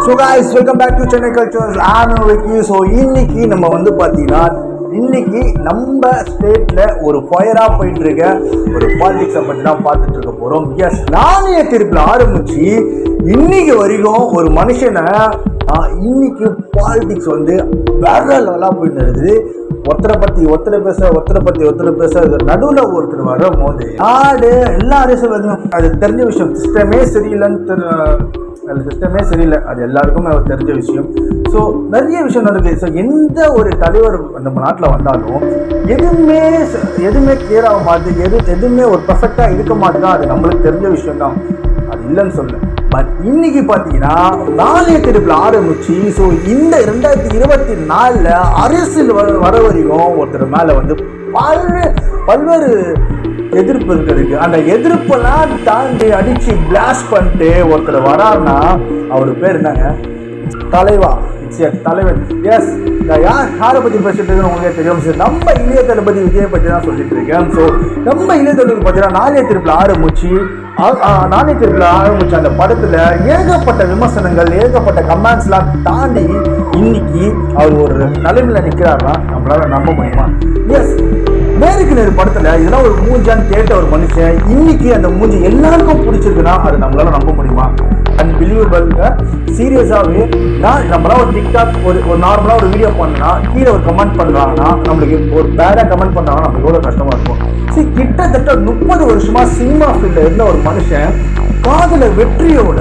So guys, welcome back to Chennai Cultures. I'm Vicky. So இன்னைக்கு நம்ம வந்து பார்த்தீங்கன்னா இன்னைக்கு நம்ம ஸ்டேட்ல ஒரு ஃபயரா போயிட்டு இருக்க ஒரு பாலிடிக்ஸை பற்றி தான் பார்த்துட்டு இருக்க போறோம். எஸ், நாணய தீர்ப்பில் ஆரம்பிச்சு இன்னைக்கு வரைக்கும் ஒரு மனுஷனை இன்னைக்கு பாலிடிக்ஸ் வந்து வேற லெவலாக போயிட்டு இருக்குது. ஒருத்தரை பேச நடுவில் ஒருத்தர் வரும் போது நாடு எல்லா அரசியலும் அது தெரிஞ்ச விஷயம். சிஸ்டமே சரியில்லை, அது எல்லாருக்குமே தெரிஞ்ச விஷயம். ஸோ நிறைய விஷயம் நடக்குது. ஸோ எந்த ஒரு தலைவர் நம்ம நாட்டில் வந்தாலும் எதுவுமே கிளியர் ஆக மாட்டேது, எதுவுமே ஒரு பர்ஃபெக்டாக இருக்க மாட்டேதான். அது நம்மளுக்கு தெரிஞ்ச விஷயம் தான், அது இல்லைன்னு சொல்ல. பட் இன்னைக்கு பார்த்தீங்கன்னா நாணய தீர்ப்பில் ஆரம்பிச்சு ஸோ இந்த 2024 அரசியல் வர வரைக்கும் ஒருத்தர் மேலே வந்து பல்வேறு எதிர்ப்பு இருக்கு. அந்த எதிர்ப்பெல்லாம் தாண்டி அடிச்சு பிளாஸ்ட் பண்ணிட்டு ஒருத்தர் வராருன்னா அவர் பேர் என்னங்க? தலைவன். எஸ், யாரை பற்றி பேசிட்டு இருக்குன்னு உங்களுக்கே தெரியும். நம்ம இளைய தளபதி விஜய் பற்றி தான் சொல்லிட்டு இருக்கேன். ஸோ நம்ம இளைய தளபதி பார்த்தீங்கன்னா நாணய தீர்ப்பில் ஆரம்பிச்சு அந்த படத்துல ஏகப்பட்ட விமர்சனங்கள், ஏகப்பட்ட கமெண்ட்ஸ்லாம் தாண்டி இன்னைக்கு அவர் ஒரு நிலைமையில நிற்கிறாருன்னா நம்மளால நம்ப முடியுமா? எஸ், நேருக்கு நேரு படத்துல இதெல்லாம் ஒரு மூஞ்சான்னு கேட்ட ஒரு மனுஷன் இன்னைக்கு அந்த மூஞ்சி எல்லாருக்கும் பிடிச்சிருக்குன்னா அது நம்மளால நம்ப முடியுமா? அன்பிலீவபிள். சீரியஸாவே நம்மளாம் ஒரு டிக்டாக் ஒரு நார்மலா ஒரு வீடியோ பண்ணா கீழே ஒரு கமெண்ட் பண்றாங்கன்னா, நம்மளுக்கு ஒரு பேடா கமெண்ட் பண்றாங்கன்னா நமக்கு எவ்வளவு கஷ்டமா இருக்கும். சரி, கிட்டத்தட்ட 30 வருஷமா சினிமா ஃபீல்ட்ல இருந்த ஒரு மனுஷன் காதல வெற்றியோட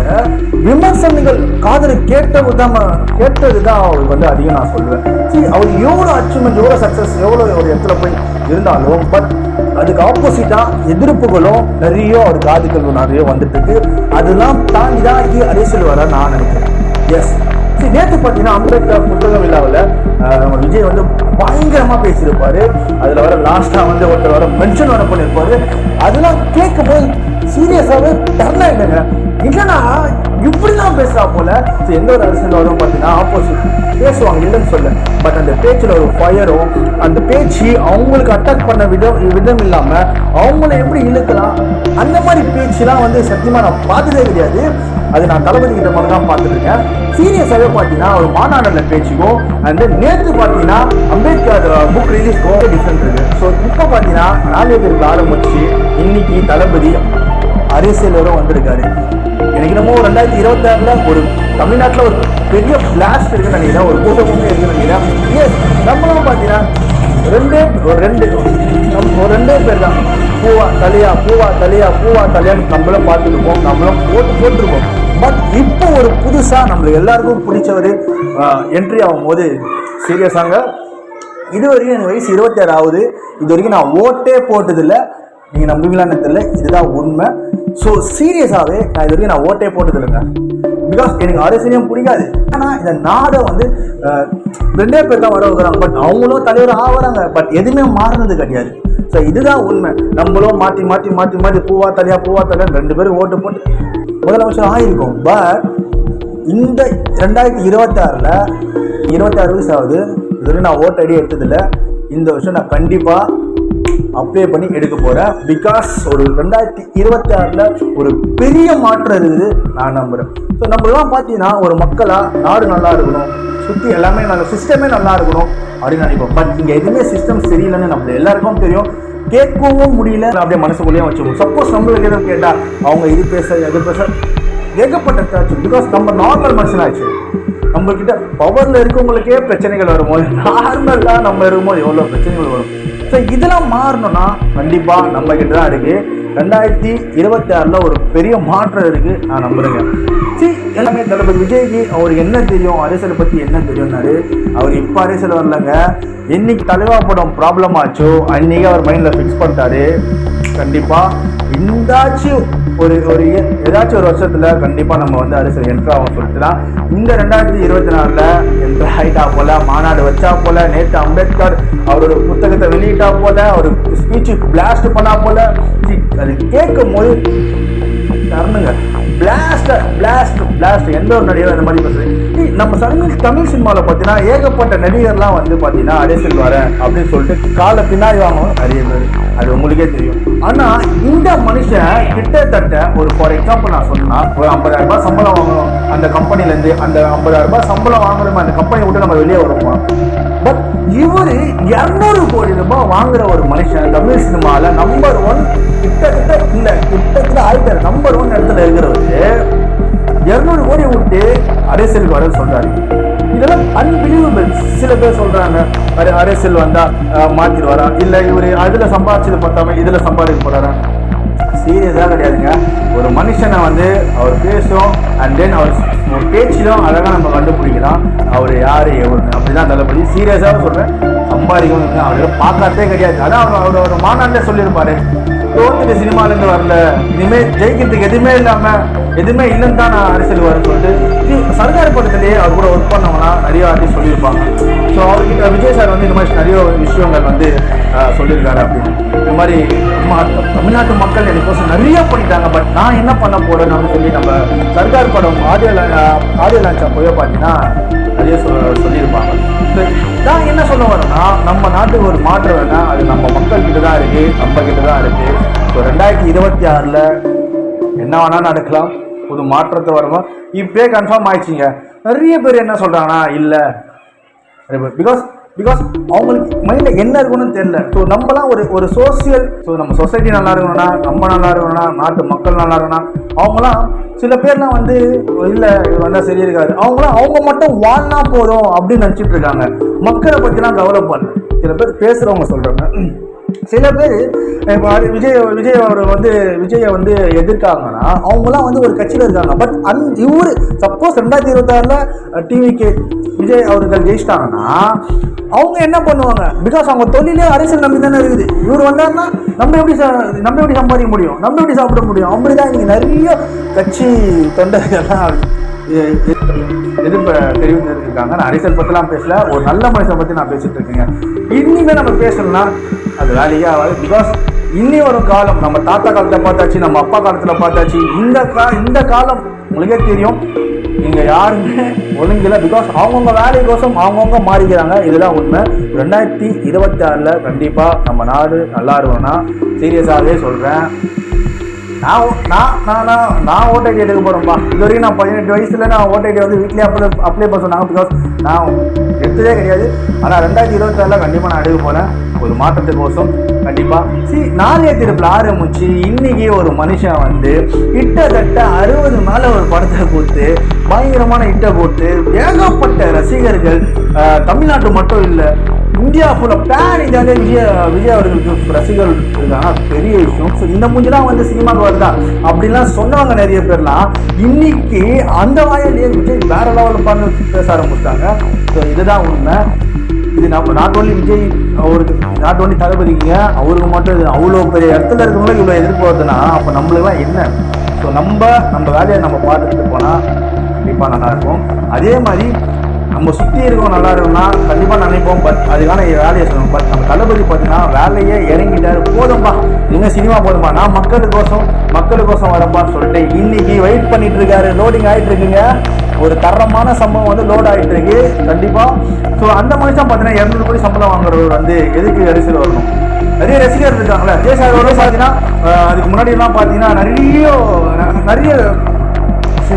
விமர்சனங்கள் காதல கேட்டதுதான் அவருக்கு வந்து அதிகம் நான் சொல்லுவேன். சரி, அவர் எவ்வளவு அச்சீவ்மெண்ட், எவ்வளவு சக்சஸ், எவ்வளவு ஒரு இடத்துல போய் இருந்தாலும் பட் அதுக்கு ஆப்போசிட்டா எதிர்ப்புகளும் நிறைய ஒரு காதுகள் நிறைய வந்துட்டு இருக்கு. அதெல்லாம் தாண்டி தான் அரசியல் வர நான் நினைக்கிறேன். எஸ், சரி, நேற்று பார்த்தீங்கன்னா அம்பேத்கர் புத்தக விழாவில் நம்ம விஜய் வந்து பயங்கரமா பேசியிருப்பாரு. அதுல வர லாஸ்டா வந்து ஒருத்தர் வர மென்ஷன் வர பண்ணியிருப்பாரு. அதெல்லாம் கேட்கும் போது சீரியஸாவே டர்ன் ஆயிடுங்க. இல்லைன்னா இப்படிலாம் பேசுறா போல. எந்த ஒரு அரசியல்வாதம் பார்த்தீங்கன்னா ஆப்போசிட் பேசுவாங்க, இல்லைன்னு சொல்ல. பட் அந்த பேச்சில் ஒரு ஃபயரும், அந்த பேச்சு அவங்களுக்கு அட்டாக் பண்ண விதம் இல்லாம அவங்கள எப்படி இழுக்கலாம், அந்த மாதிரி பேச்சுலாம் வந்து சத்தியமா நான் பார்த்ததே கிடையாது. அது நான் தளபதி கிட்ட மட்டும் தான் பார்த்துருக்கேன். சீரியஸாகவே பார்த்தீங்கன்னா ஒரு மாநாடுல பேச்சுக்கும் அண்ட் நேற்று பார்த்தீங்கன்னா அம்பேத்கர் புக் ரிலீஸ்க்கும் டிஃப்ரெண்ட் இருக்கு. ஸோ இப்போ பார்த்தீங்கன்னா நாணய தீர்ப்பு ஆரம்பிச்சு இன்னைக்கு தளபதி அரசியலரும் வந்திருக்காரு. எனக்கு என்னமோ 2026 ஒரு தமிழ்நாட்டில் ஒரு பெரிய பிளாஸ்ட் இருக்குன்னு நினைக்கிறேன், ஒரு கூட்டமுமே இருக்குன்னு நினைக்கிறேன். எஸ், நம்மளும் பார்த்தீங்கன்னா ரெண்டே பேர் தான், பூவா தலையான்னு நம்மளும் பார்த்துருப்போம், நம்மளும் போட்டிருப்போம். பட் இப்போ ஒரு புதுசாக நம்மளுக்கு எல்லாருக்கும் பிடிச்சவர் என்ட்ரி ஆகும் போது சீரியஸாங்க, இது வரைக்கும் என் வயசு 26 ஆகுது. இது வரைக்கும் நான் ஓட்டே போட்டதில்லை. நீங்கள் நம்புவீங்களான்னு தெரியல, இதுதான் உண்மை. ஸோ சீரியஸாகவே நான் இது வரைக்கும் ஓட்டே போட்டதில்லைங்க. பிகாஸ் எனக்கு அரசியலையும் பிடிக்காது. ஆனால் இந்த நாடை வந்து ரெண்டே பேர் தான் வர வைக்கிறாங்க. பட் அவங்களும் தலைவர் ஆகிறாங்க. பட் எதுவுமே மாறினது கிடையாது. ஸோ இதுதான் உண்மை. நம்மளும் மாற்றி பூவா தலையா 2 பேரும் ஓட்டு போட்டு முதலமைச்சர் ஆகிருக்கும். பட் இந்த 2026 26 வயசு ஆகுது. இது வரைக்கும் நான் ஓட்டு அடி எடுத்ததில்லை. இந்த வருஷம் நான் கண்டிப்பாக அப்ளை பண்ணி எடுக்க போகிறேன். பிகாஸ் ஒரு 2026 ஒரு பெரிய மாற்றம் இருக்குது நான் நம்புகிறேன். ஸோ நம்மளாம் பார்த்தீங்கன்னா ஒரு மக்களாக நாடு நல்லா இருக்கணும், சுற்றி எல்லாமே நல்ல சிஸ்டமே நல்லா இருக்கணும் அப்படின்னு நினைப்போம். பட் இங்கே எதுவுமே சிஸ்டம் சரியில்லைன்னு நம்ம எல்லாருக்கும் தெரியும். கேட்கவும் முடியல, அப்படியே மனசுக்குள்ளேயும் வச்சுக்கணும். சப்போஸ் நம்மளுக்கு எதுவும் கேட்டால் அவங்க இது பேச ஏகப்பட்ட காட்சி. பிகாஸ் நம்ம நார்மல் மனுஷனாச்சு. நம்மக்கிட்ட பவரில் இருக்கவங்களுக்கே பிரச்சனைகள் வரும்போது நார்மலாக நம்ம இருக்கும்போது எவ்வளோ பிரச்சனைகள் வரும். ஸோ இதெல்லாம் மாறணும்னா கண்டிப்பாக நம்ம கிட்ட தான் இருக்குது. 2026 ஒரு பெரிய மாற்றம் இருக்குது நான் நம்புறேங்க. சரி, எல்லாமே தளபதி விஜய்க்கு அவருக்கு என்ன தெரியும், அரசியலை பற்றி என்ன தெரியும்னாரு. அவர் இப்போ அரசியல் வரலங்க. என்னைக்கு தலைவா படம் ப்ராப்ளம் ஆச்சோ அன்றைக்கி அவர் மைண்டில் ஃபிக்ஸ் பண்ணிட்டாரு. கண்டிப்பாக ஏதாச்சும் ஒரு வருஷத்துல கண்டிப்பா நம்ம வந்து அரசியல் என்ட்ரு ஆகும் சொல்லிட்டுலாம் இந்த 2024 என்ட்ரு ஆகிட்டா போல, மாநாடு வச்சா போல, நேற்று அம்பேத்கர் அவரோட புத்தகத்தை வெளியிட்டா போல, ஒரு ஸ்பீச்சு பிளாஸ்ட் பண்ணா போல. அது கேட்கும் போது தரணுங்க. பிளாஸ்ட் எந்த ஒரு நடிகர் அந்த மாதிரி பேசுறது. நம்ம தமிழ் சினிமாவில் பார்த்தீங்கன்னா ஏகப்பட்ட நடிகர்லாம் வந்து பார்த்தீங்கன்னா அரசியல் வர அப்படின்னு சொல்லிட்டு காலை பின்னாடி வாங்குவோம் நிறைய பேர், அது உங்களுக்கே தெரியும். ஆனால் இந்த மனுஷன் கிட்டத்தட்ட ஒரு ஃபார் எக்ஸாம்பிள் நான் சொன்னா ஒரு 50,000 ரூபாய் சம்பளம் வாங்கணும் அந்த கம்பெனியில். கம்பெனிலேருந்து அந்த 50,000 ரூபாய் சம்பளம் வாங்குறோமா அந்த கம்பெனி விட்டு நம்ம வெளியே வருவோமா? பட் இவரு 200 கோடி ரூபாய் வாங்குற ஒரு மனுஷன் தமிழ் சினிமாவில் நம்பர் 1 கிட்டத்தட்ட ஆயிட்டாரு. நம்பர் 1 இடத்துல இருக்கிறவரு 200 கோடி விட்டு அரசியலுக்கு வர சொல்றாரு. இதெல்லாம் அன்பிலீவபிள். சில பேர் சொல்றாங்க அரசியல் வந்தா மாத்திடுவாரா, இல்ல இவரு அதுல சம்பாதிச்சது பார்த்தாம இதுல சம்பாதிக்க போறாரா? சீரியஸா கிடையாதுங்க. ஒரு மனுஷனை வந்து அவர் பேசும் அண்ட் தென் அவர் பேச்சிலும் அழகா நம்ம கண்டுபிடிக்கலாம் அவர் யாரு எவருன்னு. அப்படிதான் தளபதி. சீரியஸாக சொல்றேன், சம்பாதிக்கணும் அவரை பார்க்காதே கிடையாது. அதான் அவரோட மாநாட்டில் சொல்லியிருப்பாரு, தோத்துட்டு சினிமாலேருந்து வரல, இனிமேல் ஜெயிக்கிறதுக்கு எதுவுமே இல்லாமல் எதுவுமே இல்லைன்னு தான் நான் அரசியல் வரேன்னு சொல்லிட்டு சர்க்கார் படத்திலேயே அவர் கூட ஒர்க் பண்ணவங்கன்னா நிறைய ஆர்டிஸ்ட் சொல்லியிருப்பாங்க. ஸோ அவர்கிட்ட விஜய் சார் வந்து இந்த மாதிரி நிறைய விஷயங்கள் வந்து சொல்லியிருக்காரு. அப்படின்னு இந்த மாதிரி தமிழ்நாட்டு மக்கள் எனக்கோசம் நிறைய பண்ணிட்டாங்க, பட் நான் என்ன பண்ண போறேன்னு அப்படின்னு சொல்லி நம்ம சர்க்கார் படம் ஆடியோ லான்ச் அப்போயோ பார்த்தீங்கன்னா நிறைய சொல்லியிருப்பாங்க. நான் என்ன சொல்ல வரேன்னா, நம்ம நாட்டுக்கு ஒரு மாற்றம் வேணா அது நம்ம மக்கள் கிட்ட தான் இருக்கு, நம்ம கிட்ட தான் இருக்கு. ஸோ 2026 என்ன வேணா நடக்கலாம், ஒரு மாற்றத்தை வரணும். இப்பே கன்ஃபார்ம் ஆயிடுச்சிங்க. நிறைய பேர் என்ன சொல்றாங்கன்னா இல்லை, பிகாஸ் அவங்களுக்கு மைண்டில் என்ன இருக்குன்னு தெரியல. ஸோ நம்மலாம் ஒரு சோசியல், ஸோ நம்ம சொசைட்டி நல்லா இருக்கணும்னா, நம்ம நல்லா இருக்கணும்னா, நாட்டு மக்கள் நல்லா இருக்கணும்னா, அவங்களாம் சில பேர்லாம் வந்து இல்லை இது வந்தால் சரி இருக்காது, அவங்களாம் அவங்க மட்டும் வாழ்னா போதும் அப்படின்னு நினச்சிட்டு இருக்காங்க. மக்களை பற்றிலாம் கவலைப்படல. சில பேர் பேசுகிறவங்க சொல்கிறாங்க. சில பேர் விஜய் அவர் வந்து விஜயை வந்து எதிர்க்காங்கன்னா அவங்களாம் வந்து ஒரு கட்சியில் இருக்காங்க. பட் இவரு சப்போஸ் 2026 டிவிக்கு விஜய் அவர்கள் ஜெயிச்சிட்டாங்கன்னா அவங்க என்ன பண்ணுவாங்க? பிகாஸ் அவங்க தொழிலே அரசியல் நம்பி தானே இருக்குது. இவர் வந்தாருன்னா நம்ம எப்படி சம்பாதிக்க முடியும், நம்ம எப்படி சாப்பிட முடியும்? அப்படிதான் இன்னைக்கு நிறைய கட்சி தொண்டர்கள்லாம் எதிர்ப்பு தெரிவித்திருக்காங்க. நான் அரசியல் பற்றிலாம் பேசல, ஒரு நல்ல மனுஷனை பற்றி நான் பேசிட்டு இருக்கேங்க. இனிமே நம்ம பேசணும்னா அது வேலையே ஆகாது. பிகாஸ் இன்னி ஒரு காலம் நம்ம தாத்தா காலத்தை பார்த்தாச்சு, நம்ம அப்பா காலத்தில் பார்த்தாச்சு. இந்த காலம் உங்களுக்கே தெரியும், இங்கே யாருமே ஒழுங்கில்லை. பிகாஸ் அவங்கவுங்க வேலைக்கோசம் அவங்கவுங்க மாறிக்கிறாங்க. இதுதான் உண்மை. 2026 கண்டிப்பாக நம்ம நாடு நல்லா இருக்கணும்னா சீரியஸாகவே சொல்கிறேன். நான் ஓட் ஐடி எடுக்க போகிறேன்ப்பா. இது வரைக்கும் நான் 18 வயசுல நான் ஓட் ஐடி வந்து வீட்லேயே அப்ளை பண்ண சொன்னாங்க. பிகாஸ் நான் எடுத்ததே கிடையாது. ஆனால் 2026 கண்டிப்பாக நான் எடுக்க போகிறேன் ஒரு மாற்றத்துக்கோசம். கண்டிப்பாக நாளைய திருப்பில் ஆரம்பிச்சு இன்னைக்கு ஒரு மனுஷன் வந்து கிட்டத்தட்ட 60 மேலே ஒரு படத்தை கொடுத்து பயங்கரமான இட்டை போட்டு ஏகப்பட்ட ரசிகர்கள், தமிழ்நாட்டு மட்டும் இல்லை இந்தியா ஃபுல்லாக பேன் இதாலே விஜய் அவர்களுக்கு ரசிகர்கள் இருக்காங்க. பெரிய விஷயம். ஸோ இந்த மூஞ்சிலாம் வந்து சினிமாவுக்கு வருதா அப்படின்லாம் சொன்னவங்க நிறைய பேர்லாம் இன்னைக்கு அந்த வாயிலேயே விஜய் வேற லெவலில் பண்ணி பேச ஆரம்பிச்சிட்டாங்க. ஸோ இதுதான் உண்மை. இது நம்ம நாட் ஓன்லி விஜய் அவருக்கு, நாட் ஓன்லி தளபதிக்குங்க, அவருக்கு மட்டும் இது அவ்வளோ பெரிய இடத்துல இருக்கவங்களுக்கு இவ்வளோ எதிர்பார்த்துனா அப்போ நம்மளுக்குலாம் என்ன? ஸோ நம்ம வேலையை நம்ம பார்த்துட்டு போனால் கண்டிப்பாக நல்லாயிருக்கும். அதே மாதிரி நம்ம சுற்றி இருக்கோம் நல்லா இருக்கும்னா கண்டிப்பாக நினைப்போம். பட் அதுக்கான வேலையை சொல்லணும். பட் நம்ம தளபதி பார்த்தீங்கன்னா வேலையே இறங்கிட்டாரு. போதும்பா, நீங்கள் சினிமா போதும்பா, நான் மக்களுக்கோசம் வரப்பான்னு சொல்லிட்டு இன்னைக்கு வெயிட் பண்ணிட்டு இருக்காரு. லோடிங் ஆகிட்டு இருக்குங்க. ஒரு தரமான சம்பவம் வந்து லோட் ஆகிட்டு இருக்கு கண்டிப்பாக. ஸோ அந்த மனுஷன் பார்த்தீங்கன்னா 200 கோடி சம்பளம் வாங்குறவர் வந்து எதுக்கு அரசியல் வரணும்? நிறைய ரசிகர் இருக்காங்களே. ஜெயசாரோட பார்த்தீங்கன்னா அதுக்கு முன்னாடிலாம் பார்த்தீங்கன்னா நிறைய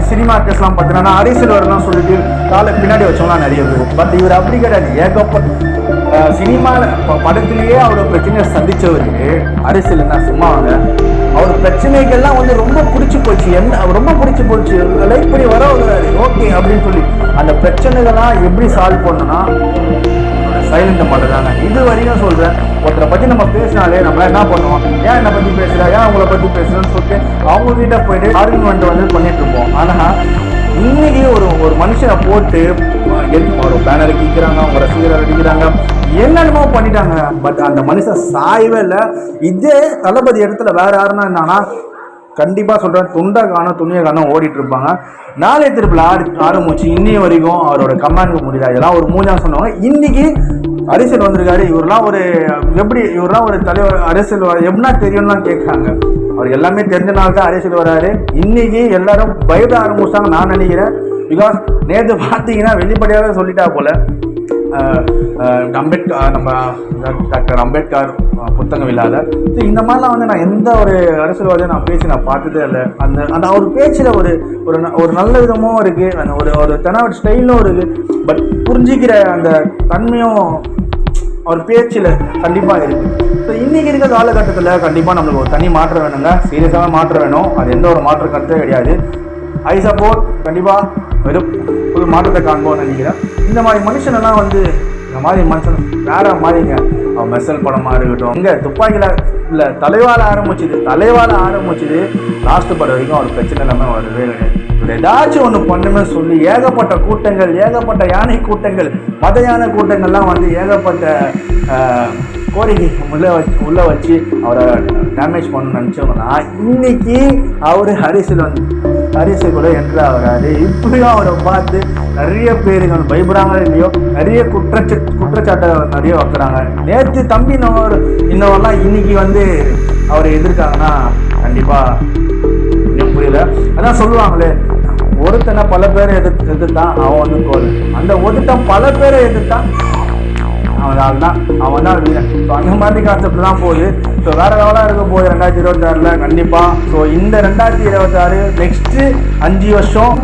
சினிமா ஆக்டர்ஸ்லாம் பார்த்தீங்கன்னா அரசியல் வரலாம் சொல்லிட்டு காலை பின்னாடி வச்சோம்லாம் நிறைய பேர். பட் இவர் அப்படி கிடையாது. ஏகப்பட்ட சினிமாவில் படத்திலேயே அவரோட பிரச்சனையை சந்திச்சவருக்கு அரசியல் என்ன சும்மாவாங்க. அவர் பிரச்சனைகள்லாம் வந்து ரொம்ப பிடிச்சி போச்சு, லைக் பண்ணி வர வருவாரு ஓகே அப்படின்னு சொல்லி அந்த பிரச்சனைகள்லாம் எப்படி சால்வ் பண்ணணும்னா சைலண்ட் பண்ணுறாங்க. இது வரையும் சொல்கிறேன், ஒருத்தரை பற்றி நம்ம பேசினாலே நம்மளாம் என்ன பண்ணுவோம், ஏன் என்னை பற்றி பேசுகிறா, ஏன் அவங்கள பற்றி பேசுகிறேன்னு சொல்லிட்டு அவங்க கிட்ட போயிட்டு ஆர்குமெண்ட் வந்து பண்ணிட்டு இருப்போம். ஆனால் இன்னைக்கு ஒரு மனுஷனை போட்டு ஒரு பேனர் அடிக்கிறாங்க, அவங்க ரசிகர்கள் அடிக்கிறாங்க, என்னென்னமோ பண்ணிட்டாங்க. பட் அந்த மனுஷன் சாயவே இல்லை. இதே தளபதி இடத்துல வேற யாருன்னா என்னன்னா கண்டிப்பாக சொல்கிறேன், துணியை காணோம் ஓடிட்டு இருப்பாங்க. நாளைய திருப்பில் ஆரம்பிச்சு இன்னைய வரைக்கும் அவரோட கமாண்ட் முடியல. இதெல்லாம் ஒரு மூஞ்சாக சொன்னவங்க இன்னைக்கு அரசியல் வந்திருக்காரு. இவரெல்லாம் ஒரு தலைவர் அரசியல் எப்படின்னா தெரியும்லாம் கேட்குறாங்க. அவர் எல்லாமே தெரிஞ்சனால தான் அரசியல் வராரு. இன்னைக்கு எல்லாரும் பயப்பட ஆரம்பிச்சாங்க நான் நினைக்கிறேன். பிகாஸ் நேற்று பார்த்தீங்கன்னா வெளிப்படையாகவே சொல்லிட்டா போல அம்பேத்கர், நம்ம டாக்டர் அம்பேத்கர் புத்தகம் இல்லாத. ஸோ இந்த மாதிரிலாம் வந்து நான் எந்த ஒரு அரசியல்வாதியை நான் பேசி நான் பார்த்ததே இல்லை. அந்த ஒரு பேச்சில் ஒரு நல்ல விதமும் இருக்குது, அந்த ஒரு தெனாவட் ஸ்டைலும் இருக்குது. பட் புரிஞ்சிக்கிற அந்த தன்மையும் அவர் பேச்சில் கண்டிப்பாக இருக்குது. ஸோ இன்றைக்கி இருக்க காலகட்டத்தில் கண்டிப்பாக நம்மளுக்கு ஒரு தனி மாற்றம் வேணுங்க, சீரியஸாக மாற்றம் வேணும். அது எந்த ஒரு மாற்றம் கருத்தே கிடையாது. ஐ சப்போர்ட் கண்டிப்பாக வெறும் ஒரு மாற்றத்தை காண்போம்னு நினைக்கிறேன். இந்த மாதிரி மனுஷனெல்லாம் வந்து இந்த மாதிரி மனுஷன் வேற மாதிரிங்க. அவன் மெர்சல் படமாக இருக்கட்டும், இங்கே துப்பாக்கியில் இல்லை தலைவால் ஆரம்பிச்சுது லாஸ்ட் படம் வரைக்கும் அவர் பிரச்சனை இல்லாமல் வரவே கிடையாது. ஏதாச்சும் ஒன்று பண்ணுமே சொல்லி ஏகப்பட்ட கூட்டங்கள், ஏகப்பட்ட யானை கூட்டங்கள், மத யானை கூட்டங்கள்லாம் வந்து ஏகப்பட்ட கோரிக்கை உள்ள வச்சு அவரை டேமேஜ் பண்ணணும்னு நினச்சோம்னா இன்னைக்கு அவர் ஹரிசு கூட என்ட்ரு ஆகிறாரு. இப்படியும் அவரை பார்த்து நிறைய பேருங்கள் பயப்படுறாங்க இல்லையோ, நிறைய குற்றச்சாட்டை நிறைய வைக்கிறாங்க. நேற்று தம்பி இன்னவெல்லாம் இன்னைக்கு வந்து அவரை எதிர்க்காங்கன்னா கண்டிப்பாக புரியல. அதான் சொல்லுவாங்களே, ஒருத்தனை பல பேரை எதிர்த்தான் அவன் வந்து கோல், அந்த ஒருத்தன் பல பேரை எதிர்த்தான் அவன் தான் வீரன். ஸோ அந்த மாதிரி கான்செப்ட் தான் போகுது. ஸோ வேறு லெவலாக இருக்க போகுது 2026 கண்டிப்பாக. ஸோ இந்த 2026 நெக்ஸ்ட்டு 5 வருஷம்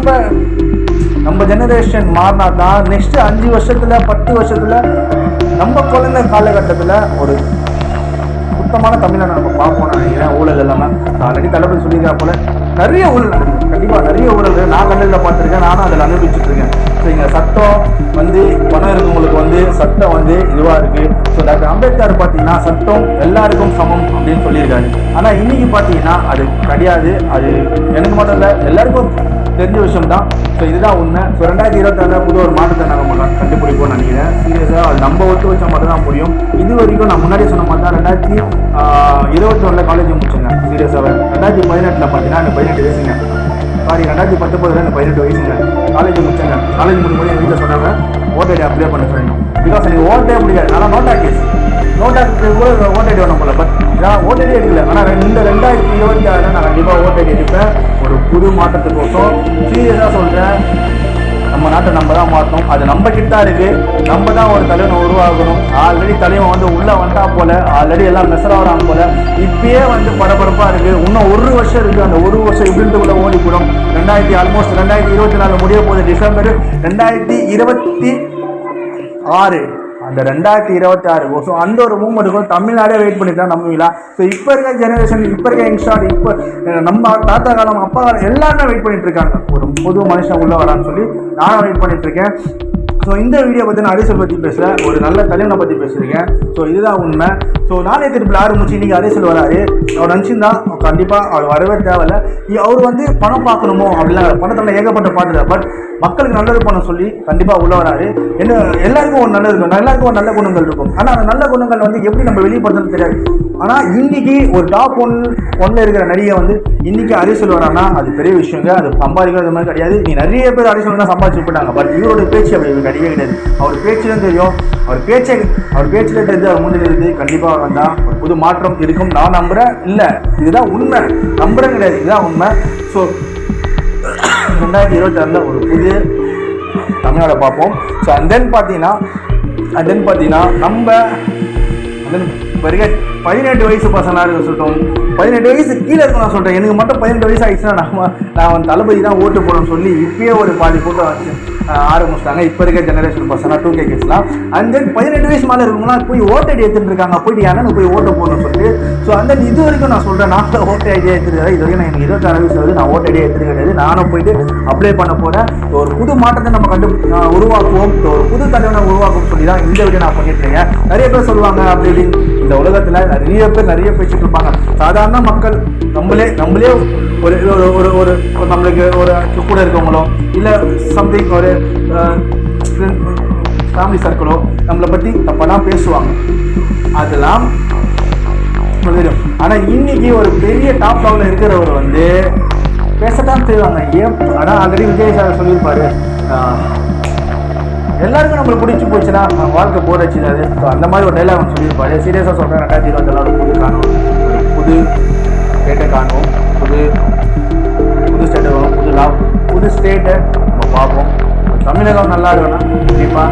நம்ம ஜெனரேஷன் மாறினா தான் நெக்ஸ்ட்டு 5 வருஷத்தில் 10 வருஷத்தில் நம்ம குழந்தை காலகட்டத்தில் ஒரு சுத்தமான தமிழனை நம்ம பார்ப்போம் நினைக்கிறேன். ஊழல் இல்லாமல் ஆல்ரெடி தளபதி சொல்லியிருக்கா போல நிறைய ஊழல் நடக்குது. கண்டிப்பாக நிறைய ஊழல் நான் கண்ணில் பார்த்துருக்கேன், நானும் அதில் அனுபவிச்சுட்டு இருக்கேன். ஸோ இங்கே சட்டம் வந்து பணம் இருக்கவங்களுக்கு வந்து சட்டம் வந்து இதுவாக இருக்குது. ஸோ டாக்டர் அம்பேத்கர் பார்த்தீங்கன்னா சட்டம் எல்லாருக்கும் சமம் அப்படின்னு சொல்லியிருக்காரு. ஆனால் இன்னைக்கு பார்த்தீங்கன்னா அது கிடையாது. அது எனக்கு மட்டும் இல்லை, எல்லாருக்கும் தெரிஞ்ச விஷயம் தான். ஸோ இதுதான் உண்மை. ஸோ 2026 புது ஒரு மாற்றத்தை நாங்கள் கண்டுபிடிப்போம்னு நினைக்கிறேன். சீரியஸாக அது நம்ம ஒத்து வச்சா மட்டும் தான் முடியும். இது வரைக்கும் நான் முன்னாடியே சொன்ன மாதிரி தான் 2021 காலேஜ் முடிச்சுங்க. சீரியஸாக 2018 பார்த்தீங்கன்னா எனக்கு 18 வயசுங்க. சாரி 2019 எனக்கு 18 வயசுங்க. காலேஜ் முடிச்சாங்க. காலேஜ் முடிக்கும்போது எங்கள் வீட்டில் சொன்னாங்க ஓட் ஐடி அப்ளை பண்ண சொல்லி. பிகாஸ் எனக்கு ஓட்டே பிடிக்காது. ஆனால் நோட்டா கூட ஓட் ஐடி வேணும் போல. பட் நான் ஓட் ஐடியே எடுக்கல. ஆனால் இந்த 2026 நான் கண்டிப்பாக ஓட் ஐடி எடுப்பேன். ஒரு புது மாற்றத்துக்கோசம் சீரியஸாக சொல்கிறேன். நம்ம நாட்டை நம்ம தான் மாற்றணும். அது நம்ம கிட்ட இருக்குது. நம்ம தான் ஒரு தலைவனை உருவாக்கணும். ஆல்ரெடி தலைவன் வந்து உள்ளே வந்தா போல, ஆல்ரெடி எல்லாம் மெசராகிறாங்க போல. இப்பயே வந்து பரபரப்பாக இருக்குது. இன்னும் 1 வருஷம் இருக்குது. அந்த 1 வருஷம் இப்படின்றதுக்குள்ள ஓடிக்கூடும். 2024 முடிய போகுது. டிசம்பர் 2026 அந்த 2026 ஸோ அந்த ஒரு மூமெண்ட்டுக்கும் தமிழ்நாடே வெயிட் பண்ணிட்டு தான் நம்புவீங்களா? ஸோ இப்போ இருக்க ஜெனரேஷன், இப்போ இருக்க யங்ஸ்டார், இப்போ நம்ம தாத்தா காலம், அப்பா காலம் எல்லாருமே வெயிட் பண்ணிட்டு இருக்காங்க. ஒரு புது மனுஷன் உள்ள வரான்னு சொல்லி நானும் வெயிட் பண்ணிட்டு இருக்கேன். ஸோ இந்த வீடியோ பற்றி நான் அரசியல் பற்றி பேசல, ஒரு நல்ல தலைவனை பற்றி பேசியிருக்கேன். ஸோ இதுதான் உண்மை. ஸோ நானே திருப்பில் ஆரம்பிச்சு இன்றைக்கி அரசியல் வராரு. அவர் நினச்சிருந்தா கண்டிப்பாக அவர் வரவே தேவையில்லை. அவர் வந்து பணம் பார்க்கணுமோ அப்படிலாம் பணத்தில் ஏகப்பட்ட பாட்டுல. பட் மக்களுக்கு நல்லது பண்ண சொல்லி கண்டிப்பாக உள்ள வராரு. என்ன எல்லாருக்கும் ஒரு நல்லது இருக்கும், எல்லாருக்கும் ஒரு நல்ல குணங்கள் இருக்கும். ஆனால் அந்த நல்ல குணங்கள் வந்து எப்படி நம்ம வெளிப்படுத்துறது தெரியாது. ஆனால் இன்னைக்கு ஒரு டாப் ஒன்ல இருக்கிற நடிகை வந்து இன்னைக்கு அரசியல் வரானா அது பெரிய விஷயங்க. அது சம்பாதிக்கிறது மாதிரி கிடையாது. நீ நிறைய பேர் அரசியல் தான் சம்பாதிச்சு போட்டாங்க. பட் இவரோட பேச்சு அப்படி கிடையவே கிடையாது. அவர் பேச்சுதான் தெரியும். அவர் பேச்சில் தெரிஞ்சு அவர் மூஞ்சில் இருந்து கண்டிப்பாக வந்தால் ஒரு புது மாற்றம் இருக்கும் நான் நம்புகிறேன். இல்லை இதுதான் உண்மை, நம்புறேன் கிடையாது, இதுதான் உண்மை. ஸோ 2026 ஒரு புதிய தமிழ்நாடை பார்ப்போம். ஸோ அண்ட் தென் பார்த்தீங்கன்னா நம்ம இப்போ 18 வயசு பசங்களாக சொல்லட்டும், 18 வயசு கீழே இருக்கும். நான் சொல்கிறேன், எனக்கு மட்டும் 18 வயசு ஆயிடுச்சுன்னா நான் தளபதி தான் ஓட்டு போடணும்னு சொல்லி இப்பயே ஒரு பாதி கூட்டம் வச்சு ஆரம்பிச்சிட்டாங்க. இப்போ இருக்க ஜெனரேஷன் பசங்க 2K கிட்ஸ்லாம். அண்ட் தென் 18 வயசு மேலே இருக்கவங்களாம் போய் ஓட்டு ஐடி எடுத்துட்டு இருக்காங்க. போயிட்டு யாரும் போய் ஓட்டு போடணும்னு சொல்லிட்டு. ஸோ அந்த இது வரைக்கும் நான் சொல்கிறேன், நான் ஓட்டு ஐடியா எடுத்துருக்கேன். இது வரைக்கும் எனக்கு 26 வயசு வருது, நான் ஓட்டு ஐடியா எடுத்துருக்க கிடையாது. நானும் போயிட்டு அப்ளை பண்ண போகிறேன். ஒரு புது மாற்றத்தை நம்ம உருவாக்குவோம். ஒரு புது தலைவனை உருவாக்குவோம் சொல்லி தான் இந்த வீடியோ நான் பண்ணிட்டு இருக்கேன். நிறைய பேர் சொல்லுவாங்க அப்படி இப்படின்னு. இந்த உலகத்தில் நிறைய பேர் பேசிட்டு இருப்பாங்க. சாதாரண மக்கள் நம்மளே ஒரு ஒரு நம்மளுக்கு ஒரு கூட இருக்கவங்களோ இல்லை சம்திங் ஒரு ஃபேமிலி சர்க்கிளோ நம்மளை பற்றி தப்பெல்லாம் பேசுவாங்க. அதெல்லாம் தெரியும். ஆனால் இன்னைக்கு ஒரு பெரிய டாப் லெவலில் இருக்கிறவர் வந்து பேசத்தான் செய்வாங்க. ஏன் ஆனால் ஆல்ரெடி விஜய் சார் சொல்லியிருப்பாரு, எல்லாருக்கும் நம்மளுக்கு பிடிச்சி போச்சுன்னா வாழ்க்கை போர் வச்சுக்காது. ஸோ அந்த மாதிரி ஒரு டைலாக் அவன் சொல்லியிருப்பாரு. சீரியஸாக சொல்கிறேன், 2024 புது காணும், புது ஸ்டேட்டை காணும், புது ஸ்டேட்டை வரும், புது ஸ்டேட்டை நம்ம பார்ப்போம். தமிழகம் நல்லா இருக்கணும் கண்டிப்பாக.